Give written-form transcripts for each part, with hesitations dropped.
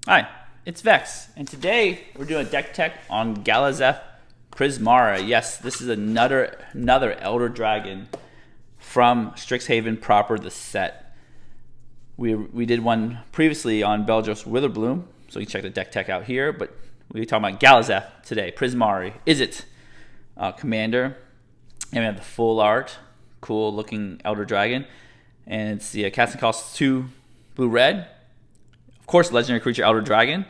Hi, it's Vex, and today we're doing a deck tech on Galazeth Prismari. Yes, this is another Elder Dragon from Strixhaven proper, the set. We did one previously on Beldros Witherbloom, so you can check the deck tech out here, but we're talking about Galazeth today. Prismari, is it commander? And we have the full art, cool looking Elder Dragon, and it's the casting cost 2 blue-red. Of course, legendary creature Elder Dragon.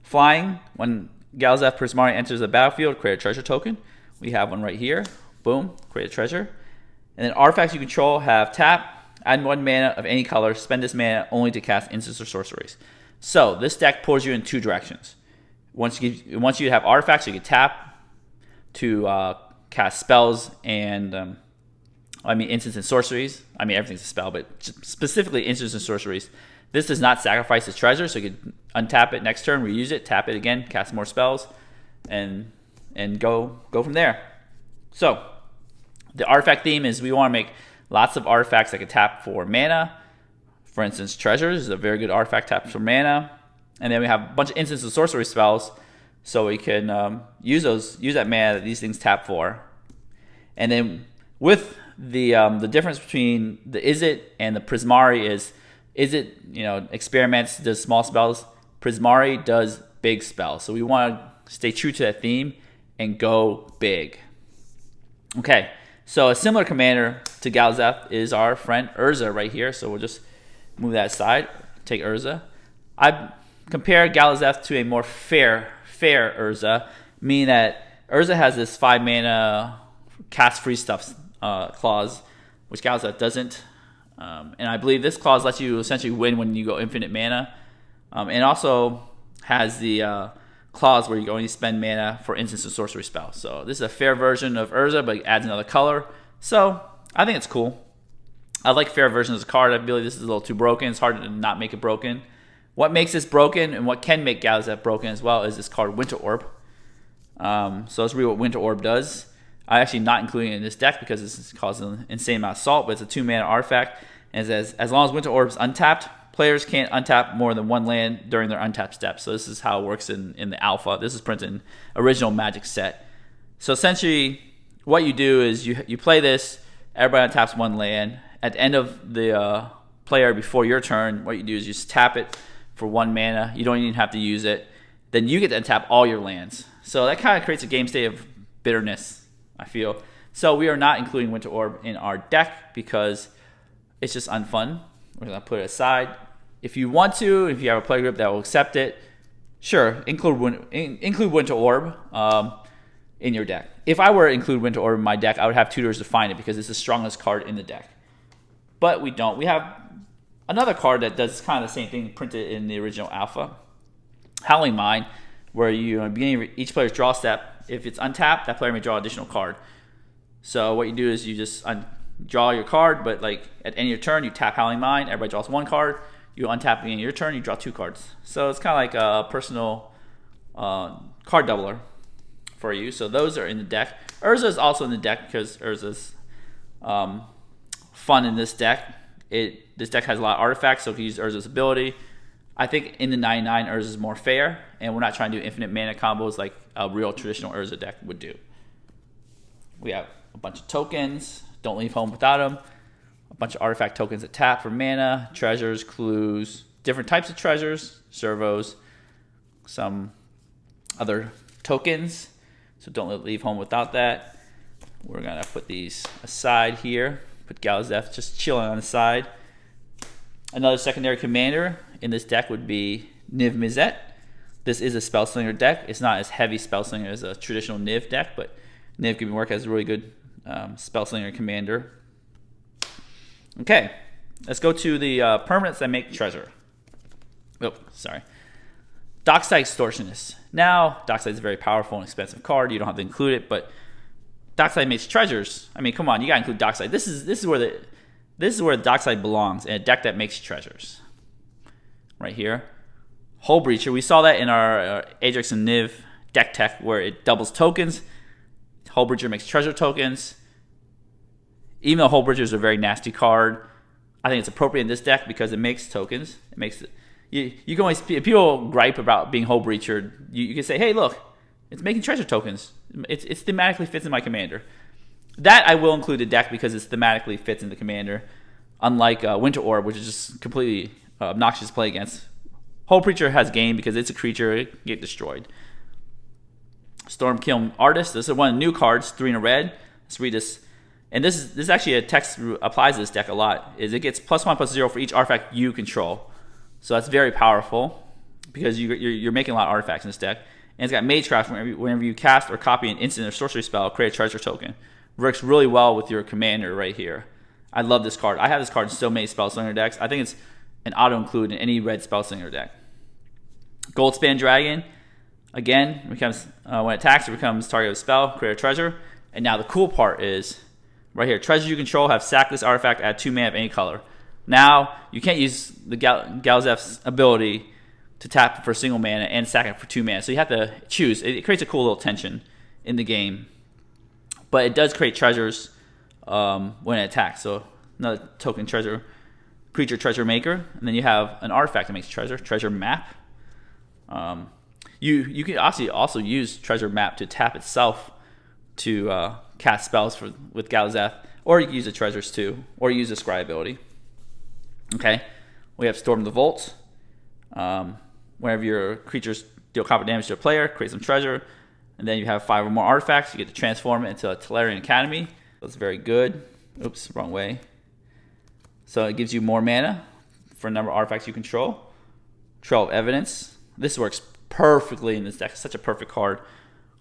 Flying, when Galazeth Prismari enters the battlefield, create a treasure token. We have one right here. Boom, create a treasure. And then artifacts you control have tap, add 1 mana of any color, spend this mana only to cast instants or sorceries. So this deck pulls you in 2 directions. Once you have artifacts, you can tap to cast spells and instants and sorceries. Everything's a spell, but specifically instants and sorceries. This does not sacrifice its treasure, so you can untap it next turn, reuse it, tap it again, cast more spells, and go from there. So the artifact theme is we want to make lots of artifacts that can tap for mana. For instance, treasures is a very good artifact tap for mana. And then we have a bunch of instants and sorcery spells, so we can use that mana that these things tap for. And then with the difference between the Izzet and the Prismari is Izzet, experiments, does small spells. Prismari does big spells. So we want to stay true to that theme and go big. Okay, so a similar commander to Galazeth is our friend Urza right here. So we'll just move that aside, take Urza. I compare Galazeth to a more fair Urza, meaning that Urza has this 5 mana cast free stuff clause, which Galazeth doesn't. And I believe this clause lets you essentially win when you go infinite mana. And also has the clause where you only spend mana for instants and sorcery spells. So this is a fair version of Urza, but it adds another color. So I think it's cool. I like fair versions of the card. I believe this is a little too broken. It's hard to not make it broken. What makes this broken and what can make Galazeth broken as well is this card Winter Orb. So let's read what Winter Orb does. I'm actually not including it in this deck because this causes an insane amount of salt, but it's a 2 mana artifact. And it says, as long as Winter Orb is untapped, players can't untap more than 1 land during their untap step. So this is how it works in the alpha. This is printed in original Magic set. So essentially, what you do is you play this, everybody untaps 1 land. At the end of the player before your turn, what you do is you just tap it for 1 mana. You don't even have to use it. Then you get to untap all your lands. So that kind of creates a game state of bitterness, I feel. So we are not including Winter Orb in our deck because it's just unfun. We're going to put it aside. If you want to, if you have a play group that will accept it, sure, include Winter Orb in your deck. If I were to include Winter Orb in my deck, I would have tutors to find it because it's the strongest card in the deck. But we don't. We have another card that does kind of the same thing printed in the original alpha. Howling Mine, where you, at the beginning of each player's draw step, if it's untapped, that player may draw an additional card. So what you do is you just draw your card, but like at the end of your turn, you tap Howling Mine, everybody draws 1 card, you untap at the end of your turn, you draw 2 cards. So it's kind of like a personal card doubler for you. So those are in the deck. Urza is also in the deck because Urza's fun in this deck. This deck has a lot of artifacts, so if you use Urza's ability, I think in the 99, Urza is more fair, and we're not trying to do infinite mana combos like a real traditional Urza deck would do. We have a bunch of tokens, don't leave home without them, a bunch of artifact tokens that tap for mana, treasures, clues, different types of treasures, servos, some other tokens, so don't leave home without that. We're going to put these aside here, put Galazeth just chilling on the side. Another secondary commander in this deck would be Niv Mizzet. This is a spellslinger deck. It's not as heavy spellslinger as a traditional Niv deck, but Niv can work as a really good spellslinger commander. Okay, let's go to the permanents that make treasure. Oh, sorry. Dockside Extortionist. Now, Dockside is a very powerful and expensive card. You don't have to include it, but Dockside makes treasures. Come on, you gotta include Dockside. This is where the Dockside belongs in a deck that makes treasures. Right here. Hull Breacher. We saw that in our Ajax and Niv deck tech where it doubles tokens. Hull Breacher makes treasure tokens. Even though Hull Breacher is a very nasty card, I think it's appropriate in this deck because it makes tokens. It makes You can always, people gripe about being Hull Breacher. You can say, hey, look, it's making treasure tokens. It's thematically fits in my commander. That I will include a deck because it thematically fits in the commander. Unlike Winter Orb, which is just completely obnoxious to play against. Hull Breacher has game because it's a creature, it can get destroyed. Stormkiln Artist. This is one of the new cards, 3 in a red. Let's read this. And this is actually a text that applies to this deck a lot. Is it gets +1/+0 for each artifact you control. So that's very powerful because you're making a lot of artifacts in this deck. And it's got Magecraft. Whenever you cast or copy an instant or sorcery spell, create a treasure token. Works really well with your commander right here. I love this card. I have this card in so many Spellslinger decks. I think it's an auto-include in any red Spellslinger deck. Goldspan Dragon. Again, becomes when it attacks, it becomes target of a spell, create a treasure. And now the cool part is, right here, treasures you control have sack this artifact, add 2 mana of any color. Now, you can't use the Galazeth's ability to tap for single mana and sack it for 2 mana. So you have to choose. It creates a cool little tension in the game. But it does create treasures when it attacks. So another token treasure, creature treasure maker. And then you have an artifact that makes treasure map. You can also use treasure map to tap itself to cast spells with Galazeth. Or you can use the treasures too. Or use the scry ability. Okay, we have Storm the Vault. Whenever your creatures deal combat damage to a player, create some treasure. And then you have 5 or more artifacts. You get to transform it into a Tolarian Academy. That's very good. Oops, wrong way. So it gives you more mana for a number of artifacts you control. Trail of Evidence. This works perfectly in this deck. It's such a perfect card.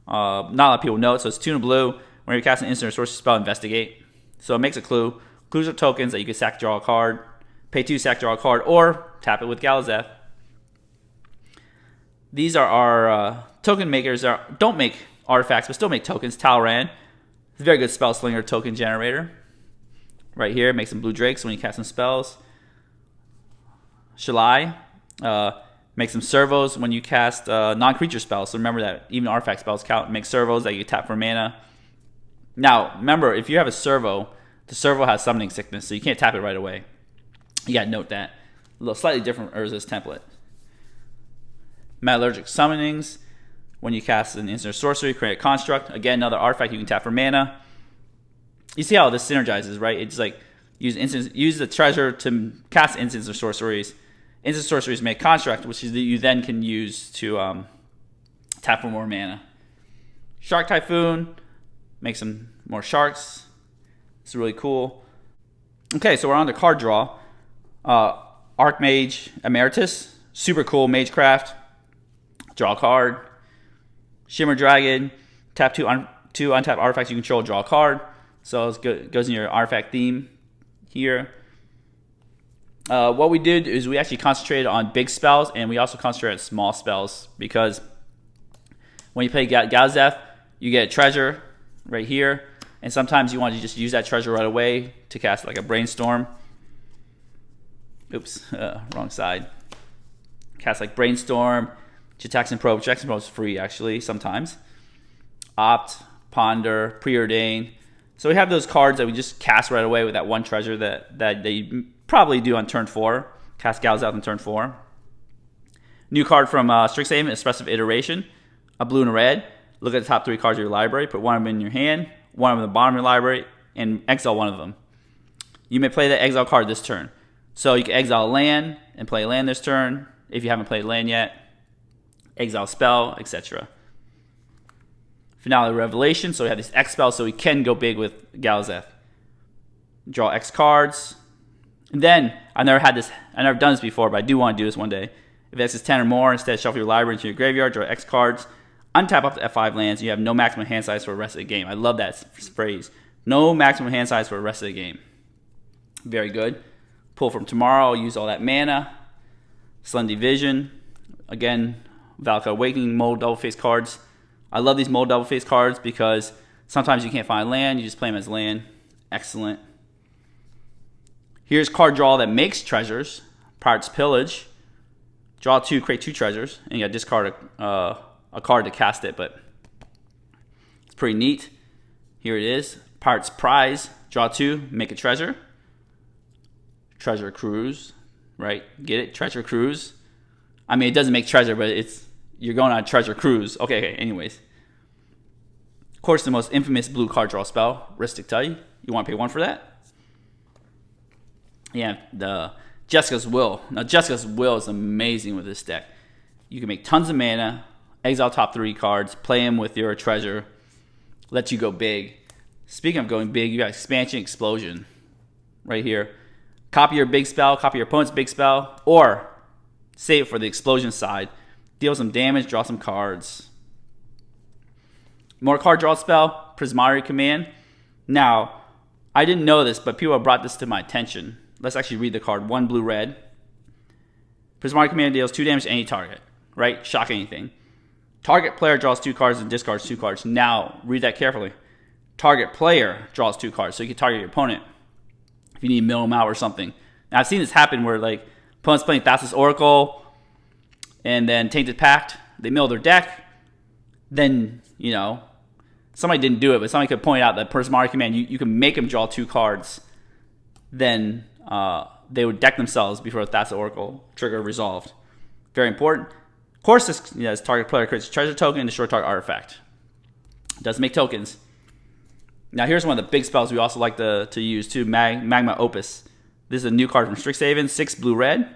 Not a lot of people know it. So it's 2 in blue. Whenever you cast an instant or sorcery spell, investigate. So it makes a clue. Clues are tokens that you can sack, draw a card. Pay 2, sack, draw a card, or tap it with Galazeth. These are our token makers that don't make artifacts, but still make tokens. Talran, it's a very good Spellslinger token generator. Right here, makes some blue drakes when you cast some spells. Shalai, makes some servos when you cast non-creature spells. So remember that even artifact spells count. Make servos that you tap for mana. Now, remember, if you have a servo, the servo has summoning sickness, so you can't tap it right away. You gotta note that. A little slightly different Urza's template. Metallurgic Summonings. When you cast an instant or sorcery, create a construct. Again, another artifact you can tap for mana. You see how this synergizes, right? It's like use the treasure to cast instants or sorceries. Instant sorceries make construct, which is that you then can use to tap for more mana. Shark Typhoon. Make some more sharks. It's really cool. Okay, so we're on to card draw. Archmage Emeritus, super cool Magecraft. Draw a card. Shimmer Dragon, tap 2 untapped artifacts you control, draw a card. So it goes in your artifact theme here. What we did is we actually concentrated on big spells, and we also concentrated on small spells, because when you play Galazeth, you get a treasure right here, and sometimes you want to just use that treasure right away to cast like a Brainstorm. Oops, wrong side. Cast like Brainstorm, Jackson Probe. Jackson Probe is free actually sometimes. Opt, Ponder, Preordain. So we have those cards that we just cast right away with that one treasure that they probably do on turn 4. Cast Galazeth on turn 4. New card from Strixhaven, Expressive Iteration. A blue and a red. Look at the top 3 cards of your library. Put one of them in your hand, one of them in the bottom of your library, and exile one of them. You may play the exile card this turn. So you can exile a land and play a land this turn if you haven't played land yet. Exile spell, etc. Finale Revelation. So we have this X spell, so we can go big with Galazeth. Draw X cards. And then, I've never done this before, but I do want to do this one day. If X is 10 or more, instead shuffle your library into your graveyard, draw X cards, untap up to F5 lands, and you have no maximum hand size for the rest of the game. I love that phrase. No maximum hand size for the rest of the game. Very good. Pull from tomorrow, use all that mana. Slendy Vision. Again, Valka Awakening, Mold Double Face cards. I love these Mold Double Face cards because sometimes you can't find land, you just play them as land. Excellent. Here's card draw that makes treasures. Pirate's Pillage. Draw 2, create 2 treasures, and you got to discard a card to cast it, but it's pretty neat. Here it is. Pirate's Prize. Draw 2, make a treasure. Treasure Cruise, right? Get it? Treasure Cruise. I mean, it doesn't make treasure, but you're going on a treasure cruise. Okay, anyways. Of course, the most infamous blue card draw spell, Ristic Tell. You want to pay 1 for that? Yeah, the Jessica's Will. Now, Jessica's Will is amazing with this deck. You can make tons of mana, exile top 3 cards, play them with your treasure, let you go big. Speaking of going big, you got Expansion Explosion right here. Copy your big spell, copy your opponent's big spell, or save it for the explosion side. Deal some damage, draw some cards. More card draw spell, Prismari command. Now, I didn't know this, but people have brought this to my attention. Let's actually read the card. 1 blue red. Prismari command deals 2 damage to any target. Right? Shock anything. Target player draws 2 cards and discards 2 cards. Now, read that carefully. Target player draws 2 cards, so you can target your opponent if you need to mill them out or something. Now, I've seen this happen where, like, opponent's playing Thassa's Oracle and then Tainted Pact. They mill their deck. Then, you know, somebody didn't do it, but somebody could point out that Prismari command, you can make them draw 2 cards. Then they would deck themselves before the Thassa Oracle trigger resolved. Very important. Of course, this target player creates a treasure token and destroy target artifact. It does make tokens. Now, here's one of the big spells we also like to use too, Magma Opus. This is a new card from Strixhaven, 6 blue-red.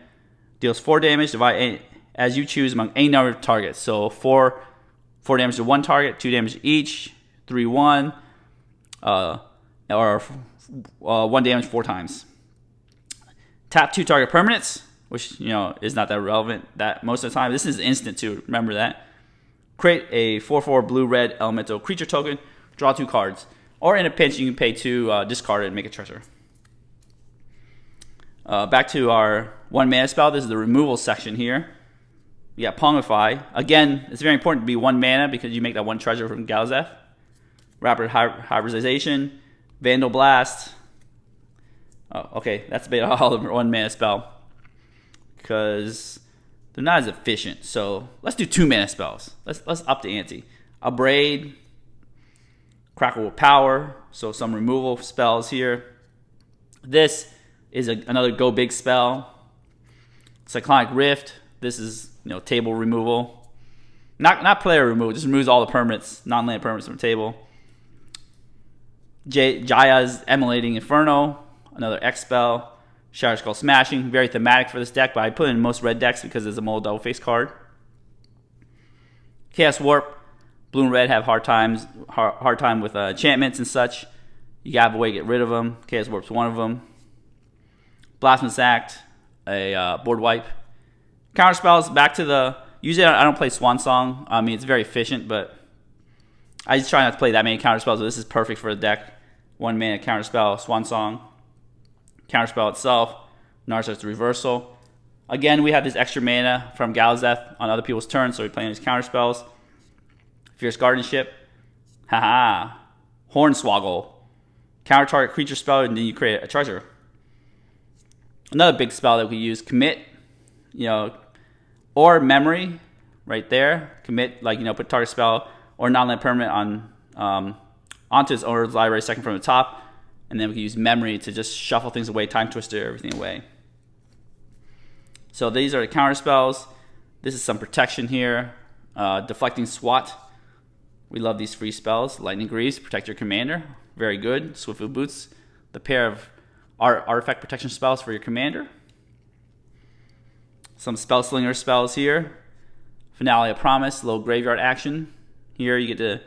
Deals 4 damage, divide as you choose among any number of targets. So 4 damage to 1 target, 2 damage each, 3-1, or 1 damage 4 times. Tap 2 target permanents, which, you know, is not that relevant that most of the time. This is instant too, remember that. Create a 4/4 blue-red elemental creature token, draw 2 cards. Or in a pinch, you can pay 2, discard it, and make a treasure. Back to our 1 mana spell. This is the removal section here. We got Pongify. Again, it's very important to be 1 mana because you make that 1 treasure from Galazeth. Rapid Hybridization, Vandal Blast. Oh, okay, that's about all of 1 mana spell because they're not as efficient. So let's do 2 mana spells. Let's up the ante. Abrade, Crackle with Power, so some removal spells here. This is another go big spell. Cyclonic Rift. This is, you know, table removal. Not player removal, just removes all the permanents, non-land permanents from the table. Jaya's Emulating Inferno, another X spell. Shatter Skull Smashing, very thematic for this deck, but I put it in most red decks because it's a mold double face card. Chaos Warp. Blue and red have hard time with enchantments and such. You gotta have a way to get rid of them. Chaos Warp's one of them. Blasphemous Act, a board wipe. Counter spells, back to the... Usually I don't play Swan Song. I mean, it's very efficient, but I just try not to play that many counter spells, but this is perfect for the deck. 1 mana counter spell, Swan Song. Counter spell itself, Narcissus Reversal. Again, we have this extra mana from Galazeth on other people's turns, so we're playing these counter spells. Fierce Guardianship. Haha. Hornswoggle. Counter target creature spell, and then you create a treasure. Another big spell that we use, Commit. You know, or Memory, right there. Commit, like, you know, put target spell or non-land permanent on onto its owner's library, second from the top, and then we can use Memory to just shuffle things away, time twister everything away. So these are the counter spells. This is some protection here. Deflecting Swat. We love these free spells. Lightning Greaves, protect your commander. Very good. Swiftfoot Boots, the pair of artifact protection spells for your commander. Some spellslinger spells here. Finale of Promise, low graveyard action. Here you get to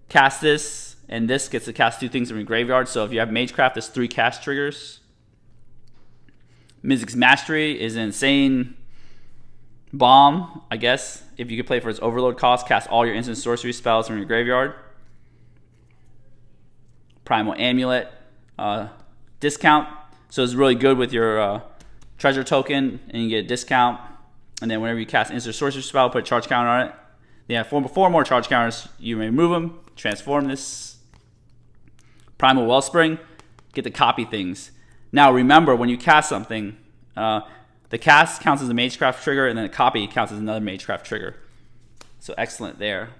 cast this, and this gets to cast 2 things from your graveyard. So if you have Magecraft, there's 3 cast triggers. Mizzix's Mastery is an insane bomb, I guess. If you could play for its overload cost, cast all your instant sorcery spells from your graveyard. Primal Amulet, discount. So it's really good with your treasure token, and you get a discount. And then whenever you cast instant sorcery spell, put a charge counter on it. Then you have 4 more charge counters. You may remove them, transform this. Primal Wellspring, get to copy things. Now remember, when you cast something, the cast counts as a Magecraft trigger, and then the copy counts as another Magecraft trigger. So excellent there.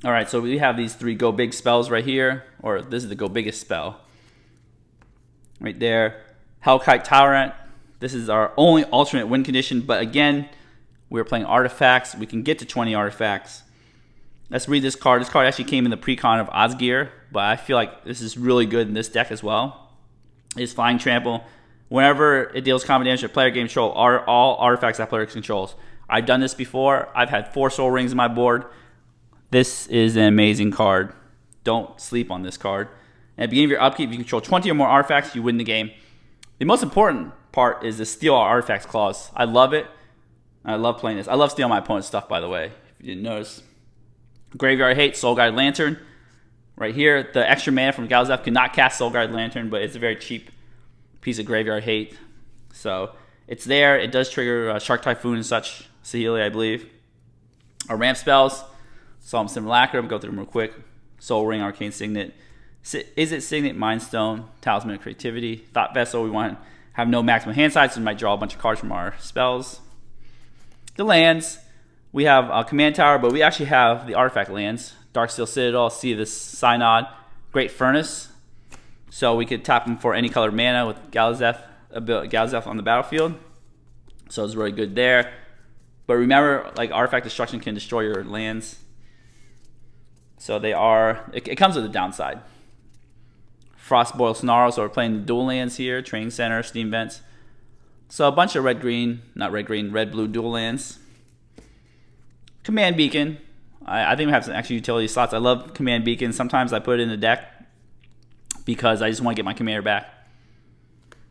All right, so we have these 3 go big spells right here, or this is the go biggest spell. Right there. Hellkite Tyrant. This is our only alternate win condition, but again, We're playing artifacts. We can get to 20 artifacts. Let's read this card. This card actually came in the pre-con of Osgir, but I feel like this is really good in this deck as well. It's Flying Trample. Whenever it deals combat damage to player game control, all artifacts that player controls. I've done this before. I've had 4 Soul Rings on my board. This is an amazing card. Don't sleep on this card. And at the beginning of your upkeep, if you control 20 or more artifacts, you win the game. The most important part is the steal all artifacts clause. I love it. I love playing this. I love stealing my opponent's stuff, by the way, if you didn't notice. Graveyard Hate, Soul Guide Lantern. Right here, the extra mana from Galazeth cannot cast Soul Guide Lantern, but it's a very cheap piece of Graveyard Hate. So it's there. It does trigger Shark Typhoon and such. Saheeli, I believe. Our ramp spells. Solemn Simulacrum. Go through them real quick. Soul Ring, Arcane Signet. Is it Signet? Mind Stone. Talisman of Creativity. Thought Vessel. We want to have no maximum hand size, so we might draw a bunch of cards from our spells. The lands. We have a Command Tower, but we actually have the artifact lands. Darksteel Citadel, Sea of the Synod, Great Furnace. So we could tap them for any colored mana with Galazeth on the battlefield. So it's really good there. But remember, like, artifact destruction can destroy your lands. So they are, it comes with a downside. Frostboil Snarl, so we're playing the dual lands here. Training Center, Steam Vents. So a bunch of red-blue dual lands. Command Beacon. I think we have some extra utility slots. I love Command Beacon. Sometimes I put it in the deck because I just want to get my commander back.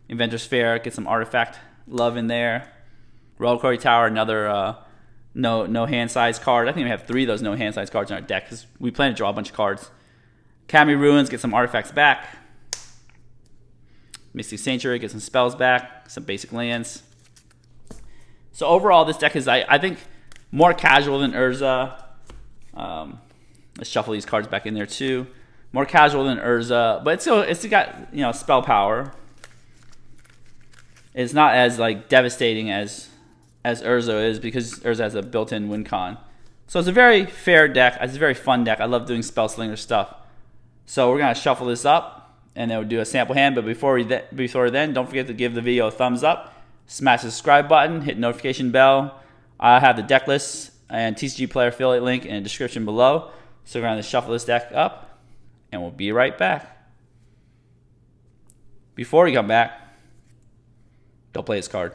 Inventor's Fair, get some artifact love in there. Reliquary Tower, another no hand size card. I think we have 3 of those no hand size cards in our deck because we plan to draw a bunch of cards. Academy Ruins, get some artifacts back. Mystic Sanctuary, get some spells back. Some basic lands. So overall, this deck is, I think, more casual than Urza. Let's shuffle these cards back in there too. More casual than Urza, but it's got, you know, spell power. It's not as like devastating as Urza is because Urza has a built-in win con. So it's a very fair deck. It's a very fun deck. I love doing spellslinger stuff. So we're gonna shuffle this up and then we'll do a sample hand. But before then, don't forget to give the video a thumbs up, smash the subscribe button, hit notification bell. I have the deck list and TCG player affiliate link in the description below. So we're going to shuffle this deck up, and we'll be right back. Before we come back, don't play this card.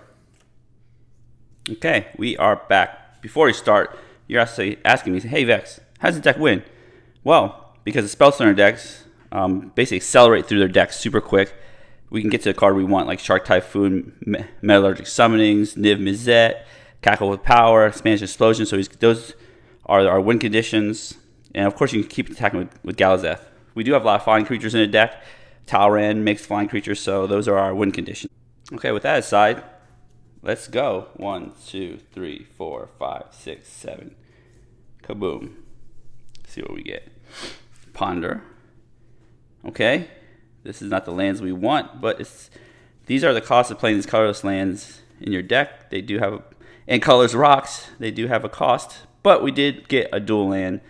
Okay, we are back. Before we start, you're actually asking me, hey Vex, how does the deck win? Well, because the Spellslinger decks basically accelerate through their decks super quick. We can get to the card we want, like Shark Typhoon, Metallurgic Summonings, Niv Mizzet, Cackle with Power, Expansion Explosion. So those are our win conditions. And of course, you can keep attacking with Galazeth. We do have a lot of flying creatures in the deck. Talrand makes flying creatures, so those are our win conditions. Okay, with that aside, let's go. 1, 2, 3, 4, 5, 6, 7. Kaboom. See what we get. Ponder. Okay, this is not the lands we want, but these are the costs of playing these colorless lands in your deck. They do have and colors rocks, they do have a cost, but we did get a dual land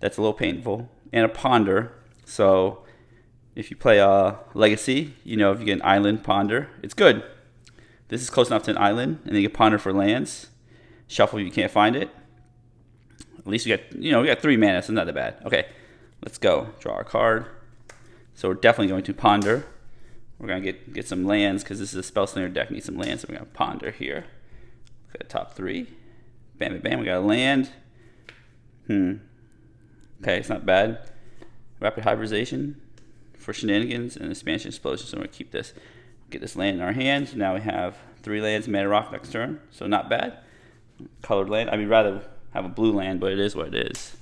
that's a little painful and a ponder. So if you play a legacy, you know, if you get an island ponder, it's good. This is close enough to an island, and then you get ponder for lands. Shuffle if you can't find it. At least we got 3 mana, so not that bad. Okay, let's go. Draw our card. So we're definitely going to ponder. We're gonna get some lands because this is a Spellslinger deck. Need some lands, so we're gonna ponder here. Look at the top 3. Bam, bam, bam. We got a land. Okay, it's not bad. Rapid Hybridization for shenanigans and Expansion Explosion. So we're gonna keep this. Get this land in our hands. Now we have 3 lands, mana rock next turn. So not bad. Colored land. I mean, rather have a blue land, but it is what it is.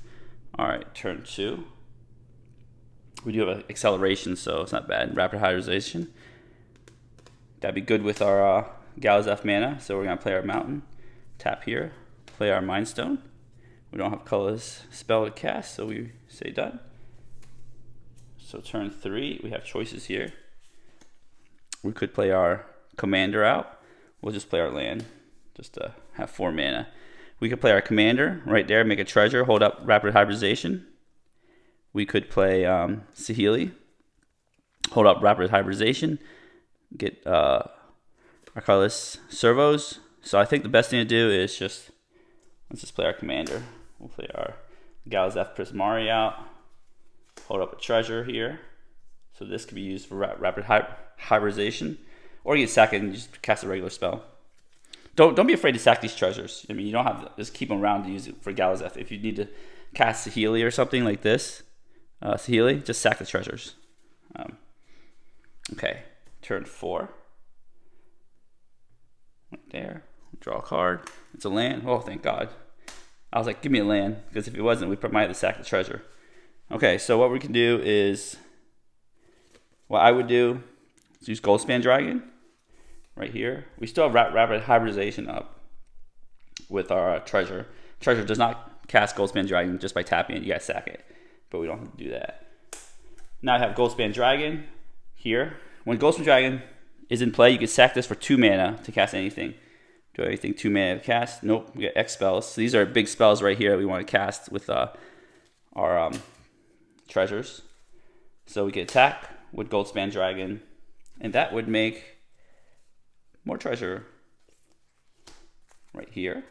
All right, turn 2. We do have an acceleration, so it's not bad. Rapid Hybridization. That'd be good with our Galazeth mana. So we're gonna play our mountain. Tap here. Play our Mind Stone. We don't have colorless spell to cast, so we say done. So turn 3, we have choices here. We could play our commander out. We'll just play our land, just to have 4 mana. We could play our commander right there, make a treasure, hold up Rapid Hybridization. We could play Saheeli, hold up Rapid Hybridization, get our colorless servos. So I think the best thing to do is just Let's just play our commander. We'll play our Galazeth Prismari out. Hold up a treasure here. So this could be used for rapid hybridization. Or you can sack it and just cast a regular spell. Don't be afraid to sack these treasures. I mean, you don't have to just keep them around to use it for Galazeth. If you need to cast Saheeli or something like this, Saheeli, just sack the treasures. Okay, turn 4. Right there. Draw a card. It's a land. Oh, thank God. I was like, give me a land, because if it wasn't, we might have to sack the treasure. Okay, so what we can do is, what I would do is use Goldspan Dragon right here. We still have rapid hybridization up with our treasure. Treasure does not cast Goldspan Dragon just by tapping it. You guys sack it, but we don't have to do that. Now I have Goldspan Dragon here. When Goldspan Dragon is in play, you can sack this for 2 mana to cast anything. Do anything 2 mana to cast? Nope. We get X spells. So these are big spells right here that we want to cast with our treasures. So we can attack with Goldspan Dragon, and that would make more treasure right here.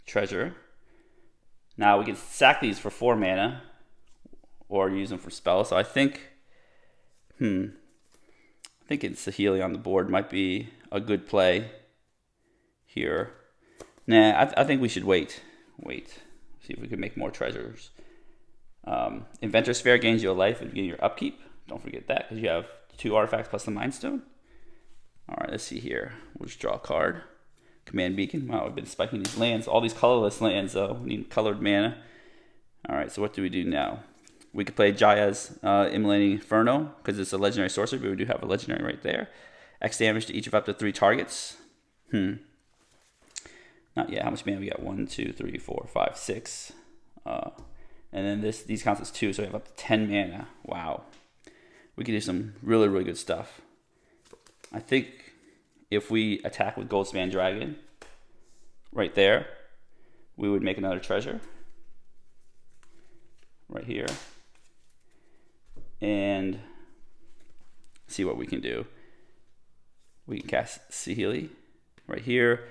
Treasure. Now we can sack these for 4 mana or use them for spells. So I think, I think it's Saheeli on the board might be a good play here. Nah, I think we should wait. See if we can make more treasures. Inventor Sphere gains you a life and gain your upkeep. Don't forget that, because you have 2 artifacts plus the Mind Stone. All right, let's see here. We'll just draw a card. Command Beacon. Wow, we've been spiking these lands. All these colorless lands, though. We need colored mana. All right, so what do we do now? We could play Jaya's Immolating Inferno, because it's a legendary sorcery, but we do have a legendary right there. X damage to each of up to 3 targets. Not yet. How much mana we got? 1, 2, 3, 4, 5, 6. And then these counts as 2, so we have up to 10 mana. Wow. We could do some really, really good stuff. I think if we attack with Goldspan Dragon right there, we would make another treasure right here. And see what we can do. We can cast Saheeli right here.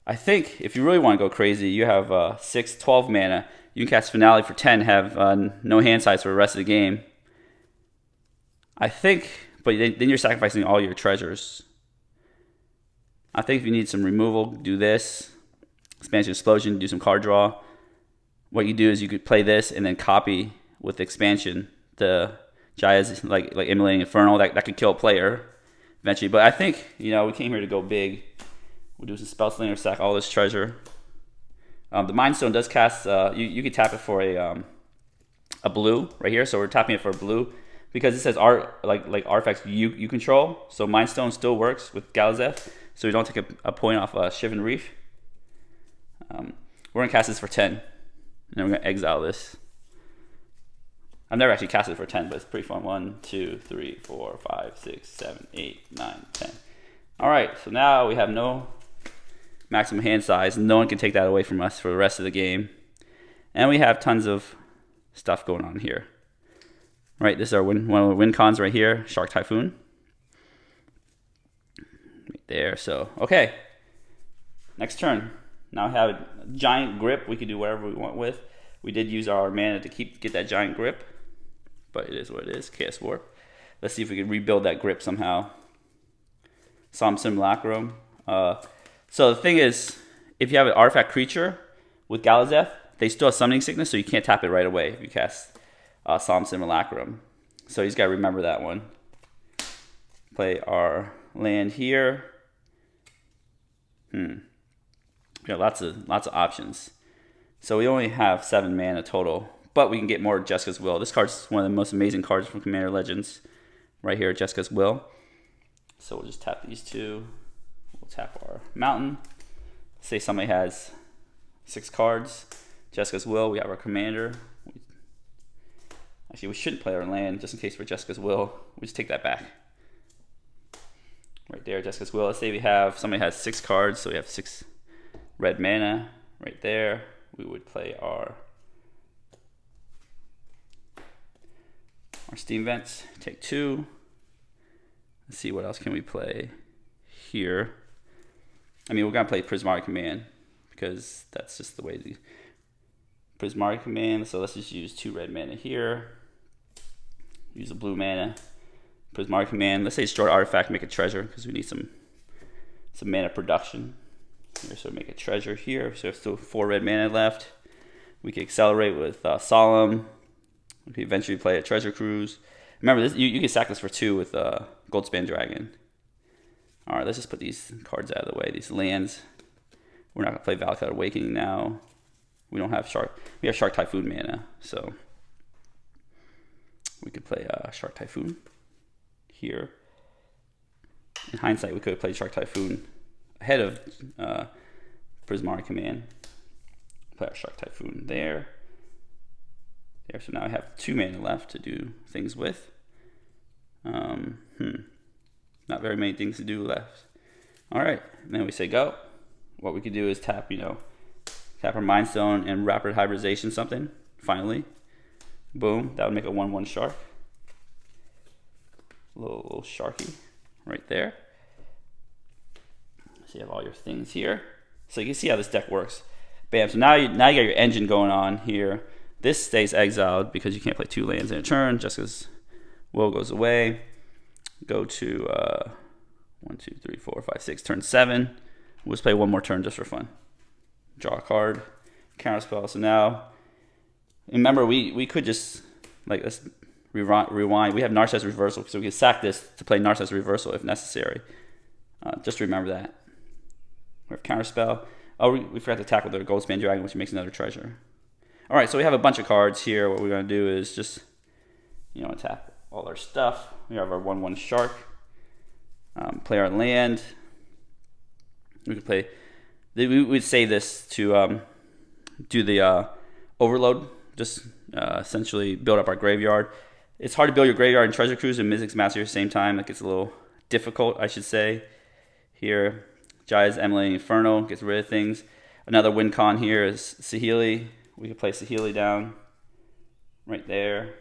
I think if you really want to go crazy, you have 12 mana. You can cast Finale for 10, have no hand size for the rest of the game. I think, but then you're sacrificing all your treasures. I think if you need some removal, do this. Expansion Explosion, do some card draw. What you do is you could play this and then copy with expansion the Jaya's like Immolating Inferno. That could kill a player eventually. But I think, we came here to go big. We'll do some spellslinger, sack all this treasure. The Mind Stone does cast. You can tap it for a blue right here. So we're tapping it for a blue because it says like artifacts you control. So Mind Stone still works with Galazeth. So we don't take a point off Shivan Reef. We're gonna cast this for 10, and then we're gonna exile this. I've never actually cast it for 10, but it's pretty fun. 1, 2, 3, 4, 5, 6, 7, 8, 9, 10. All right, so now we have no maximum hand size. No one can take that away from us for the rest of the game. And we have tons of stuff going on here. Right, this is our one of the win cons right here, Shark Typhoon. Right there, so, okay. Next turn. Now we have a giant grip. We can do whatever we want with. We did use our mana to get that giant grip, but it is what it is, Chaos Warp. Let's see if we can rebuild that grip somehow. Solemn Simulacrum. So the thing is, if you have an artifact creature with Galazeth, they still have Summoning Sickness, so you can't tap it right away if you cast Solemn Simulacrum. So you just got to remember that one. Play our land here. We got lots of options. So we only have 7 mana total, but we can get more Jessica's Will. This card's one of the most amazing cards from Commander Legends. Right here, Jessica's Will. So we'll just tap these 2. We'll tap our mountain. Say somebody has 6 cards. Jessica's Will, we have our commander. Actually, we shouldn't play our land just in case for Jessica's Will. We just take that back. Right there, Jessica's Will. Let's say somebody has 6 cards, so we have 6 red mana right there. We would play our Steam Vents, take 2. Let's see, what else can we play here? I mean, we're going to play Prismari command because that's just the way the Prismari command. So let's just use 2 red mana here. Use a blue mana. Prismari command. Let's say destroy artifact, make a treasure because we need some mana production. Here, so make a treasure here. So still 4 red mana left. We can accelerate with Solemn. We can eventually play a treasure cruise. Remember, this you can sack this for 2 with Goldspan Dragon. All right, let's just put these cards out of the way. These lands. We're not gonna play Valakut Awakening now. We don't have Shark. We have Shark Typhoon mana, so we could play Shark Typhoon here. In hindsight, we could have played Shark Typhoon ahead of Prismari command. Play our Shark Typhoon there. So now I have 2 mana left to do things with. Not very many things to do left. All right, and then we say go. What we could do is tap, tap our Mind Stone and Rapid Hybridization something. Finally, boom, that would make a 1/1 shark. Little sharky right there. So you have all your things here. So you can see how this deck works. Bam. So now you got your engine going on here. This stays exiled because you can't play 2 lands in a turn. Just because will goes away. Go to 1, 2, 3, 4, 5, 6. Turn 7. We'll just play 1 more turn just for fun. Draw a card. Counterspell. So now, remember we could just let's rewind. We have Narset's Reversal, so we can sack this to play Narset's Reversal if necessary. Just remember that. We have Counterspell. Oh, we forgot to attack with our Goldspan Dragon, which makes another treasure. All right, so we have a bunch of cards here. What we're going to do is just, tap all our stuff. We have our 1/1 shark. Play our land. We could play. We would save this to do the overload. Just essentially build up our graveyard. It's hard to build your graveyard in Treasure Cruise and Mythic's Master at the same time. That gets a little difficult, I should say. Here, Jaya's Emulating Inferno gets rid of things. Another win con here is Saheeli. We can play Saheeli down right there.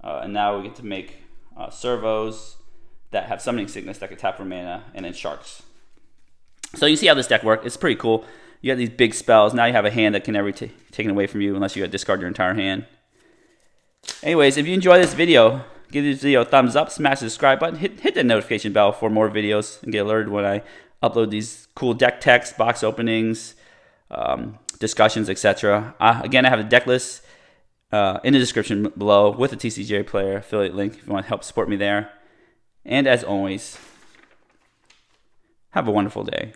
And now we get to make servos that have Summoning Sickness that can tap for mana, and then sharks. So you see how this deck works. It's pretty cool. You got these big spells. Now you have a hand that can never be taken away from you unless you discard your entire hand. Anyways, if you enjoy this video, give this video a thumbs up, smash the subscribe button, hit the notification bell for more videos, and get alerted when I upload these cool deck techs, box openings, discussions, etc. Again, I have a deck list in the description below with a TCGA player affiliate link if you want to help support me there. And as always, have a wonderful day.